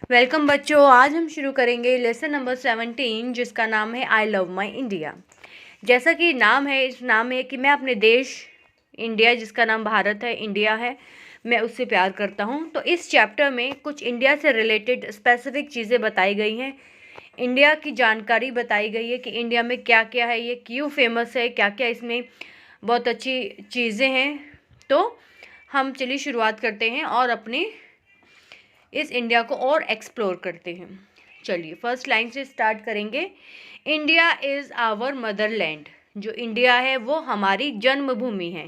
Welcome बच्चों, आज हम शुरू करेंगे लेसन नंबर 17 जिसका नाम है आई लव माई इंडिया। जैसा कि नाम है, इस नाम है कि मैं अपने देश इंडिया, जिसका नाम भारत है, इंडिया है, मैं उससे प्यार करता हूँ। तो इस चैप्टर में कुछ इंडिया से रिलेटेड स्पेसिफिक चीज़ें बताई गई हैं, इंडिया की जानकारी बताई गई है कि इंडिया में क्या क्या है, ये क्यों फेमस है, क्या क्या इसमें बहुत अच्छी चीज़ें हैं। तो हम चलिए शुरुआत करते हैं और अपने इस इंडिया को और एक्सप्लोर करते हैं। चलिए फर्स्ट लाइन से स्टार्ट करेंगे। India is our motherland. जो इंडिया है वो हमारी जन्मभूमि है।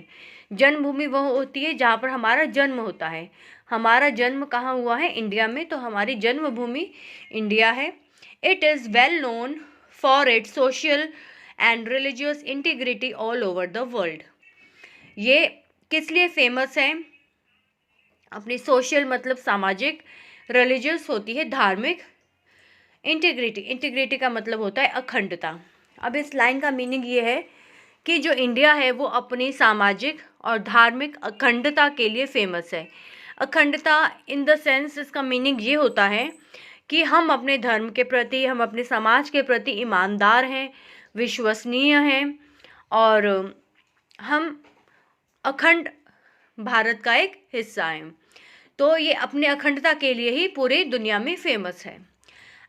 जन्मभूमि वो होती है जहाँ पर हमारा जन्म होता है। हमारा जन्म कहाँ हुआ है? इंडिया में। तो हमारी जन्मभूमि इंडिया है। It is well known for its social and religious integrity all over the world. ये किस लिए फेमस है? अपनी सोशल मतलब सामाजिक, रिलीजियस होती है धार्मिक, इंटीग्रिटी का मतलब होता है अखंडता। अब इस लाइन का मीनिंग ये है कि जो इंडिया है वो अपनी सामाजिक और धार्मिक अखंडता के लिए फेमस है। अखंडता इन द सेंस, इसका मीनिंग ये होता है कि हम अपने धर्म के प्रति, हम अपने समाज के प्रति ईमानदार हैं, विश्वसनीय हैं और हम अखंड भारत का एक हिस्सा हैं। तो ये अपने अखंडता के लिए ही पूरी दुनिया में फेमस है।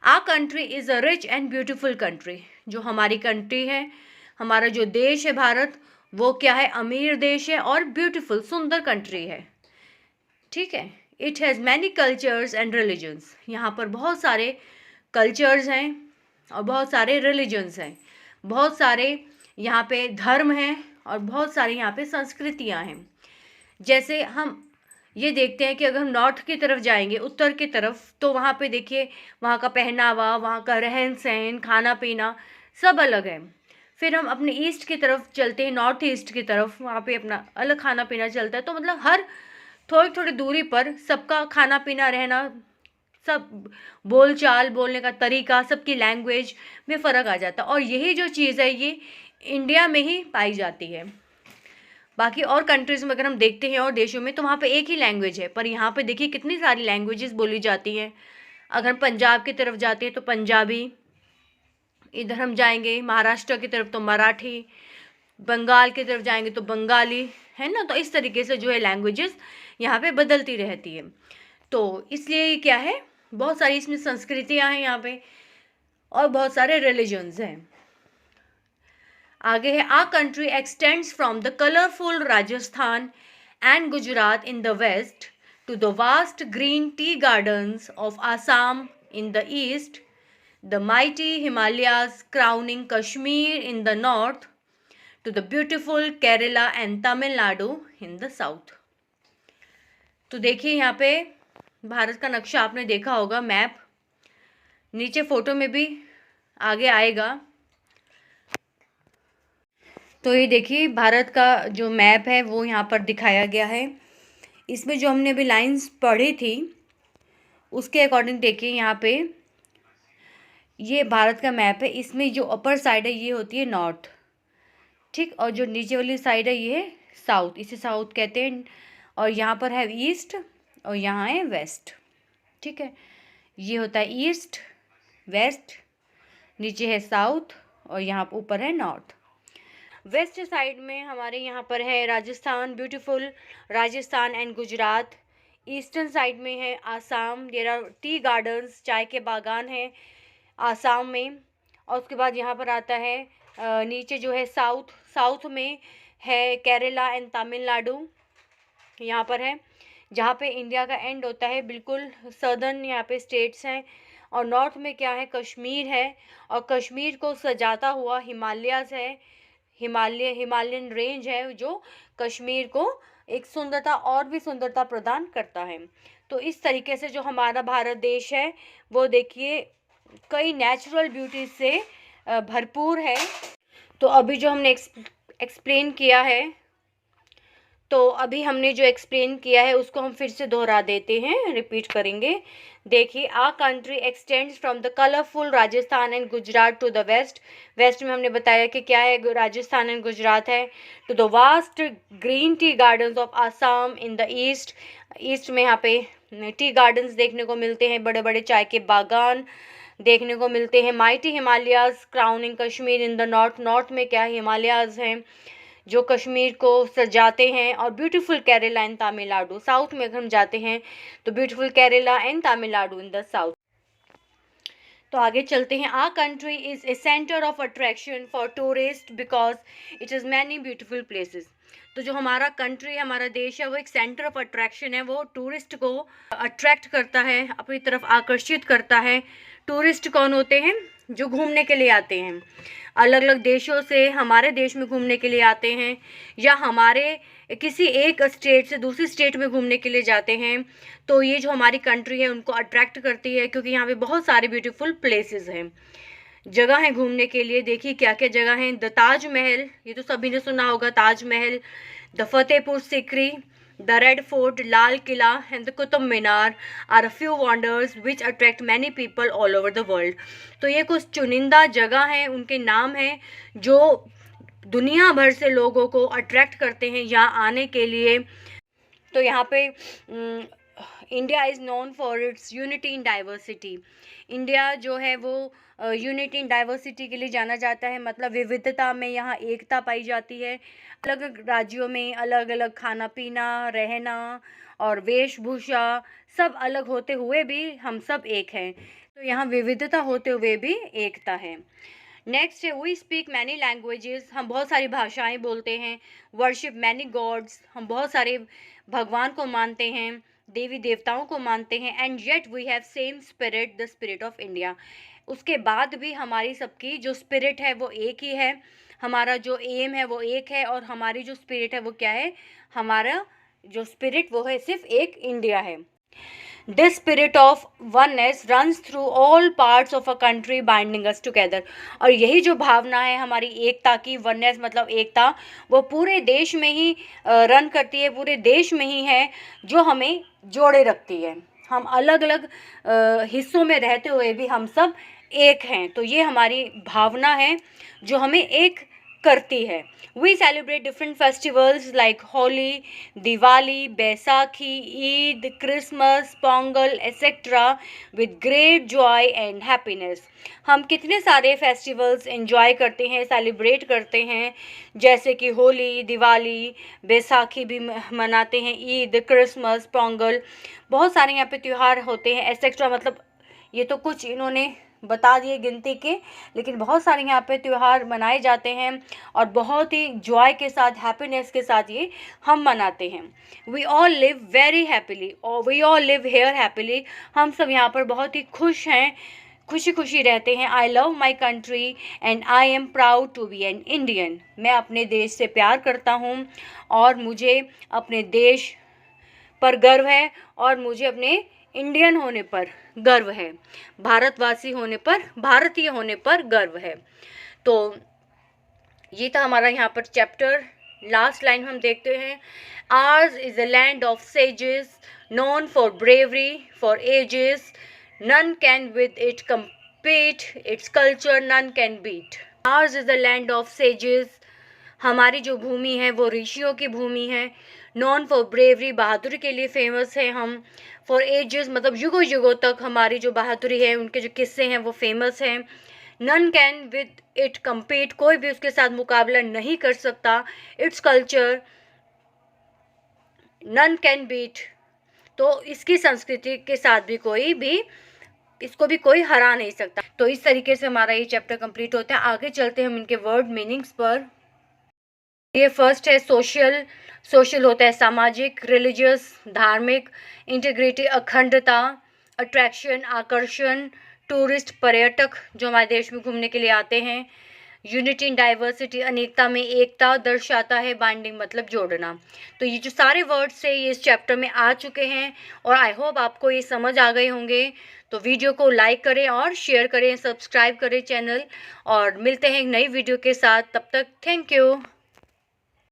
Our country is a rich and beautiful country. जो हमारी कंट्री है, हमारा जो देश है भारत, वो क्या है? अमीर देश है और ब्यूटीफुल, सुंदर कंट्री है। ठीक है। It has many cultures and religions. यहाँ पर बहुत सारे कल्चर्स हैं और बहुत सारे रिलीजन्स हैं। बहुत सारे यहाँ पे धर्म हैं और बहुत सारी यहाँ पे संस्कृतियाँ हैं। जैसे हम ये देखते हैं कि अगर हम नॉर्थ की तरफ जाएंगे, उत्तर की तरफ, तो वहाँ पे देखिए वहाँ का पहनावा, वहाँ का रहन सहन, खाना पीना सब अलग है। फिर हम अपने ईस्ट की तरफ चलते हैं, नॉर्थ ईस्ट की तरफ, वहाँ पे अपना अलग खाना पीना चलता है। तो मतलब हर थोड़ी थोड़ी दूरी पर सबका खाना पीना, रहना, सब बोल चाल, बोलने का तरीका, सबकी लैंग्वेज में फ़र्क आ जाता है। और यही जो चीज़ है ये इंडिया में ही पाई जाती है। बाकी और कंट्रीज़ में अगर हम देखते हैं और देशों में, तो वहाँ पे एक ही लैंग्वेज है, पर यहाँ पे देखिए कितनी सारी लैंग्वेजेस बोली जाती हैं। अगर हम पंजाब की तरफ जाते हैं तो पंजाबी, इधर हम जाएंगे महाराष्ट्र की तरफ तो मराठी, बंगाल की तरफ जाएंगे तो बंगाली, है ना। तो इस तरीके से जो है लैंग्वेजेस यहाँ पे बदलती रहती है। तो इसलिए क्या है, बहुत सारी इसमें संस्कृतियाँ हैं यहाँ पे और बहुत सारे रिलीजन्स हैं। आगे है, our country extends from the colourful Rajasthan and Gujarat in the west to the vast green tea gardens of Assam in the east, the mighty Himalayas crowning Kashmir in the north, to the beautiful Kerala and Tamil Nadu in the south. तो देखिए यहाँ पे भारत का नक्शा आपने देखा होगा, map, नीचे फोटो में भी आगे आएगा। तो ये देखिए भारत का जो मैप है वो यहाँ पर दिखाया गया है। इसमें जो हमने अभी लाइंस पढ़ी थी उसके अकॉर्डिंग देखिए यहाँ पे ये भारत का मैप है। इसमें जो अपर साइड है ये होती है नॉर्थ, ठीक, और जो नीचे वाली साइड है ये साउथ, इसे साउथ कहते हैं। और यहाँ पर है ईस्ट और यहाँ है वेस्ट, ठीक है। ये होता है ईस्ट, वेस्ट, नीचे है साउथ और यहाँ ऊपर है नॉर्थ। वेस्ट साइड में हमारे यहाँ पर है Rajasthan, beautiful Rajasthan and Gujarat. Eastern side में है Assam, there are tea gardens, चाय के बागान हैं आसाम में। और उसके बाद यहाँ पर आता है नीचे जो है साउथ, साउथ में है केरला एंड तमिलनाडु, यहाँ पर है जहाँ पे इंडिया का एंड होता है, बिल्कुल सदर्न यहाँ पे स्टेट्स हैं। और नॉर्थ में क्या है? कश्मीर है, और कश्मीर को सजाता हुआ हिमालयाज़ है, हिमालयन रेंज है जो कश्मीर को एक सुंदरता और भी सुंदरता प्रदान करता है। तो इस तरीके से जो हमारा भारत देश है वो देखिए कई नेचुरल ब्यूटी से भरपूर है। तो अभी जो हमने एक्सप्लेन किया है तो अभी हमने जो एक्सप्लेन किया है उसको हम फिर से दोहरा देते हैं, रिपीट करेंगे। देखिए, our country extends from the colourful Rajasthan and Gujarat to the west. West में हमने बताया कि क्या है, राजस्थान एंड गुजरात है। To the vast green tea gardens of Assam in the east. East में यहाँ पे टी गार्डन्स देखने को मिलते हैं, बड़े बड़े चाय के बागान देखने को मिलते हैं। Mighty Himalayas crowning Kashmir in the north. North में क्या हिमालयाज हैं जो कश्मीर को सजाते हैं। और beautiful Kerala and Tamil Nadu. South में अगर हम जाते हैं तो beautiful Kerala and Tamil Nadu in the south. तो आगे चलते हैं। Our country is a centre of attraction for tourist because it is many beautiful places. तो जो हमारा कंट्री है, हमारा देश है, वो एक सेंटर ऑफ अट्रैक्शन है। वो टूरिस्ट को अट्रैक्ट करता है, अपनी तरफ आकर्षित करता है। टूरिस्ट कौन होते हैं? जो घूमने के लिए आते हैं, अलग अलग देशों से हमारे देश में घूमने के लिए आते हैं, या हमारे किसी एक स्टेट से दूसरी स्टेट में घूमने के लिए जाते हैं। तो ये जो हमारी कंट्री है उनको अट्रैक्ट करती है, क्योंकि यहाँ पे बहुत सारे ब्यूटीफुल प्लेसेस हैं, जगह है घूमने के लिए। देखिए क्या क्या जगह हैं। द ताजमहल, ये तो सभी ने सुना होगा, Taj Mahal. The Fatehpur Sikri, the red fort, Lal Qila and the Qutub Minar are a few wonders which attract many people all over the world. तो ये कुछ चुनिंदा जगह हैं, उनके नाम हैं जो दुनिया भर से लोगों को अट्रैक्ट करते हैं यहाँ आने के लिए। तो यहाँ पे India is known for its unity in diversity. India जो है वो यूनिटी इन डाइवर्सिटी के लिए जाना जाता है, मतलब विविधता में यहाँ एकता पाई जाती है। अलग अलग राज्यों में अलग अलग खाना पीना, रहना और वेशभूषा सब अलग होते हुए भी हम सब एक हैं। तो यहाँ विविधता होते हुए भी एकता है। नेक्स्ट है, वी स्पीक मैनी लैंग्वेजेस। हम बहुत सारी भाषाएं बोलते हैं। वर्शिप मैनी गॉड्स, हम बहुत सारे भगवान को मानते हैं, देवी देवताओं को मानते हैं। And yet we have same spirit, the spirit of India. उसके बाद भी हमारी सबकी जो स्पिरिट है वो एक ही है, हमारा जो एम है वो एक है, और हमारी जो स्पिरिट है वो क्या है? हमारा जो स्पिरिट वो है सिर्फ एक इंडिया है। This spirit of oneness runs through all parts of a country, binding us together। और यही जो भावना है हमारी एकता की, oneness मतलब एकता, वो पूरे देश में ही रन करती है, पूरे देश में ही है, जो हमें जोड़े रखती है। हम अलग अलग हिस्सों में रहते हुए भी हम सब एक हैं। तो ये हमारी भावना है जो हमें एक करती है। We celebrate different festivals like Holi, Diwali, Baisakhi, Eid, Christmas, Pongal etcetera with great joy and happiness. हम कितने सारे फेस्टिवल्स एंजॉय करते हैं, सेलिब्रेट करते हैं, जैसे कि होली, दिवाली, बैसाखी भी मनाते हैं, ईद, क्रिसमस, पोंगल, बहुत सारे यहाँ पे त्यौहार होते हैं एक्सेट्रा। मतलब ये तो कुछ इन्होंने बता दिए गिनती के, लेकिन बहुत सारे यहाँ पे त्यौहार मनाए जाते हैं और बहुत ही जॉय के साथ, हैप्पीनेस के साथ ये हम मनाते हैं। We all live very happily और we all live here happily. हम सब यहाँ पर बहुत ही खुश हैं, खुशी खुशी रहते हैं। I love my country and I am proud to be an Indian. मैं अपने देश से प्यार करता हूँ और मुझे अपने देश पर गर्व है, और मुझे अपने इंडियन होने पर गर्व है, भारतवासी होने पर, भारतीय होने पर गर्व है। तो ये था हमारा यहाँ पर चैप्टर। लास्ट लाइन हम देखते हैं। Ours is a land of sages known for bravery for ages, none can with it compete, its culture none can beat. Ours is a land of sages, हमारी जो भूमि है वो ऋषियों की भूमि है। नॉन फॉर ब्रेवरी, बहादुरी के लिए फेमस है हम। फॉर एजेस मतलब युगों युगों तक हमारी जो बहादुरी है, उनके जो किस्से हैं वो फेमस हैं। None can with it compete, कोई भी उसके साथ मुकाबला नहीं कर सकता। Its culture none can beat, तो इसकी संस्कृति के साथ भी कोई भी, इसको भी कोई हरा नहीं सकता। तो इस तरीके से हमारा ये चैप्टर कंप्लीट होता है। आगे चलते हैं हम इनके वर्ड मीनिंग्स पर। ये फर्स्ट है सोशल। सोशल होता है सामाजिक, रिलीजियस धार्मिक, इंटीग्रिटी अखंडता, अट्रैक्शन आकर्षण, टूरिस्ट पर्यटक जो हमारे देश में घूमने के लिए आते हैं, यूनिटी इन डाइवर्सिटी अनेकता में एकता दर्शाता है, बाइंडिंग मतलब जोड़ना। तो ये जो सारे वर्ड्स है ये इस चैप्टर में आ चुके हैं और आई होप आपको ये समझ आ गए होंगे। तो वीडियो को लाइक करें और शेयर करें, सब्सक्राइब करें चैनल, और मिलते हैं एक नई वीडियो के साथ। तब तक थैंक यू।